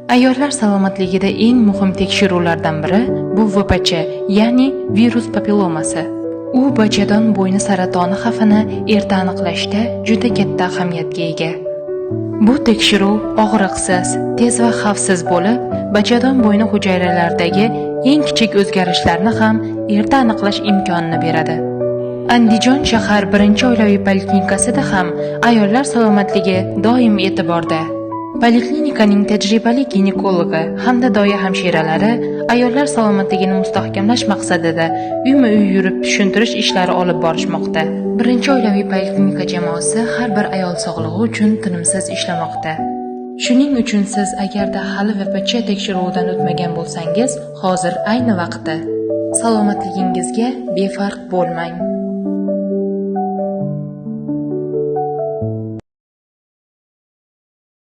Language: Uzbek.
Ayollar salomatligida eng muhim tekshiruvlardan biri bu VPC, ya'ni virus papillomasi. U bachadon bo'yni saratoni xavfini erta aniqlashda juda katta ahamiyatga ega. Bu tekshiruv og'riqsiz, tez va xavfsiz bo'lib, bachadon bo'yni hujayralaridagi eng kichik o'zgarishlarni ham erta aniqlash imkonini beradi. Andijon shahar birinchi oilaviy poliklinikasida ham ayollar salomatligi doim e'tiborda. Poliklinikaning tajribali ginekologi hamda doya hamshiralari ayollar salomatligini mustahkamlash maqsadida uyma-uy yurib tushuntirish ishlari olib borishmoqda. Birinchi oilaviy poliklinika jamoasi har bir ayol sog'lig'i uchun tinimsiz ishlamoqda. Shuning uchun siz agarda hali VPC tekshiruvidan o'tmagan bo'lsangiz, hozir ayni vaqti. Salomatligingizga befarq bo'lmang.